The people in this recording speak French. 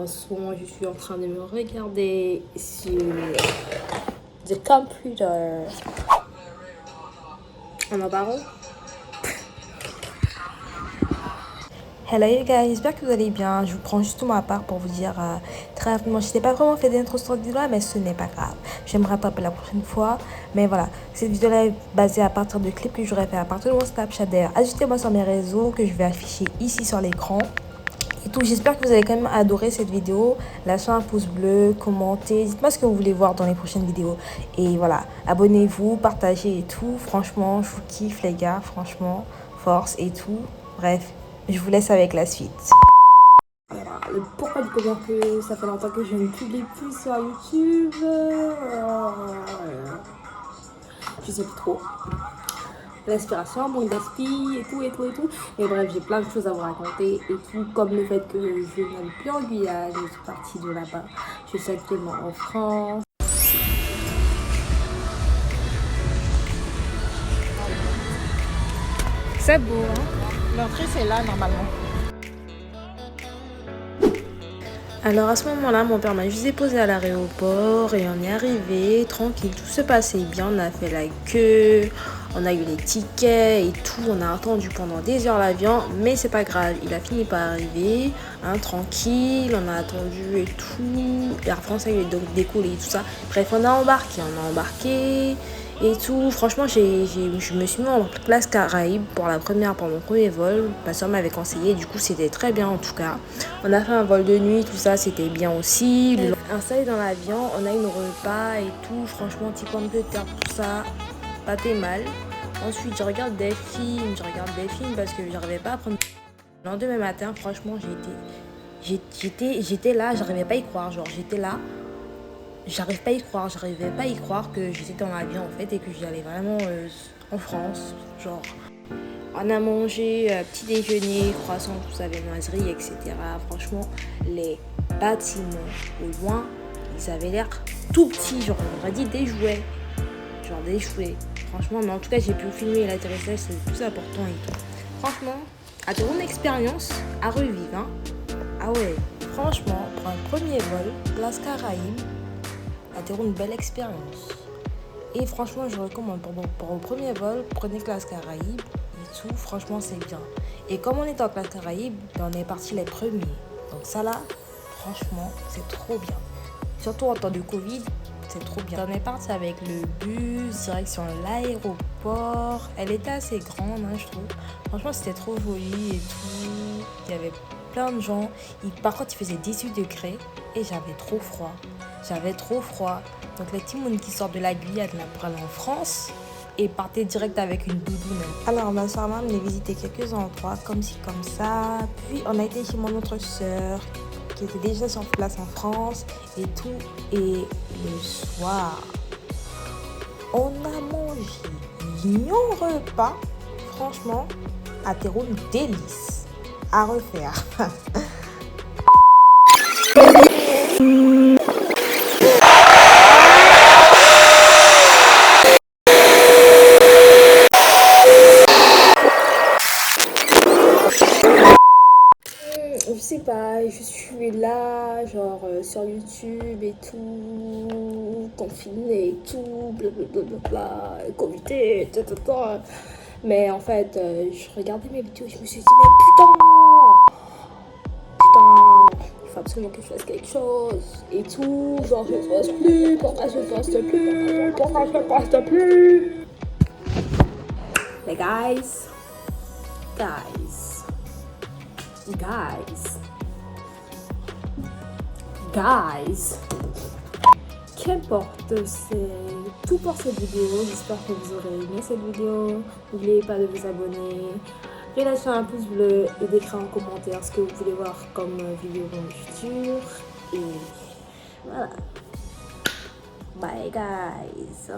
En ce moment, je suis en train de me regarder sur the computer. En parlant. Hello you guys, j'espère que vous allez bien. Je vous prends juste ma part pour vous dire très rapidement, je n'ai pas vraiment fait d'intro sur cette vidéo-là, mais ce n'est pas grave. Je vais me rattraper la prochaine fois. Mais voilà, cette vidéo-là est basée à partir de clips que j'aurais fait à partir de mon Snapchat. D'ailleurs, ajoutez-moi sur mes réseaux que je vais afficher ici sur l'écran. Et tout, j'espère que vous allez quand même adorer cette vidéo. Lâchez un pouce bleu, commentez, dites-moi ce que vous voulez voir dans les prochaines vidéos. Et voilà, abonnez-vous, partagez et tout. Franchement, je vous kiffe les gars, franchement, force et tout. Bref, je vous laisse avec la suite. Alors, le pourquoi du comment que ça fait longtemps que je ne publie plus sur YouTube. Je sais plus trop. L'inspiration, manque d'inspi et tout et tout et tout. Et bref, j'ai plein de choses à vous raconter et tout, comme le fait que je n'aime plus en Guyane, je suis partie de là-bas. Je suis actuellement en France. C'est beau, hein? L'entrée, c'est là, normalement. Alors à ce moment-là, mon père m'a juste déposé à l'aéroport et on est arrivé tranquille, tout se passait bien, on a fait la queue, on a eu les tickets et tout, on a attendu pendant des heures l'avion, mais c'est pas grave, il a fini par arriver, hein, tranquille, on a attendu et tout, Air France a eu donc décollé et tout ça, bref on a embarqué et tout. Franchement, je me suis mis en place Caraïbes pour mon premier vol. Ma soeur m'avait conseillé, du coup c'était très bien en tout cas. On a fait un vol de nuit, tout ça c'était bien aussi. Installé dans l'avion, on a eu nos repas et tout. Franchement, petit pomme de terre, tout ça, pas fait mal. Ensuite, je regarde des films parce que j'arrivais pas à prendre. Le lendemain matin, franchement, j'étais là, j'arrivais pas à y croire. Genre, j'étais là. J'arrivais pas à y croire que j'étais dans l'avion en fait et que j'allais vraiment en France. Genre, on a mangé petit déjeuner, croissant, tout ça, viennoiserie, etc. Franchement, les bâtiments au loin, ils avaient l'air tout petits, genre on aurait dit des jouets. Genre des jouets. Franchement, mais en tout cas, j'ai pu filmer l'atterrissage, c'est le plus important et tout. Franchement, à ton expérience à revivre, hein. Ah ouais, franchement, pour un premier vol, place Caraïbes, une belle expérience. Et franchement, je recommande pour le premier vol, prenez classe Caraïbes et tout, franchement, c'est bien. Et comme on est en classe Caraïbes, on est parti les premiers. Donc ça là, franchement, c'est trop bien. Surtout en temps de Covid, c'est trop bien. On est parti avec le bus, direction l'aéroport. Elle était assez grande, hein, je trouve. Franchement, c'était trop joli et tout. Il y avait plein de gens. Par contre, il faisait 18 degrés et j'avais trop froid. Donc les petits mounes qui sortent de la Guyane pour aller en France et partaient direct avec une doudoune. Alors ma soeur m'a amené visiter quelques endroits comme ci comme ça. Puis on a été chez mon autre soeur qui était déjà sur place en France et tout. Et le soir, on a mangé un repas. Franchement, à Théron, délice à refaire. Je sais pas, je suis là, genre sur YouTube et tout, confinée et tout, blablabla, Covid, tata. Mais en fait, je regardais mes vidéos et je me suis dit, mais putain, il faut absolument que je fasse quelque chose et tout, genre je ne poste plus, pourquoi je poste plus. Mais guys, qu'importe, c'est tout pour cette vidéo. J'espère que vous aurez aimé cette vidéo. N'oubliez pas de vous abonner, de lâcher un pouce bleu et d'écrire en commentaire ce que vous voulez voir comme vidéo dans le futur. Et voilà. Bye guys.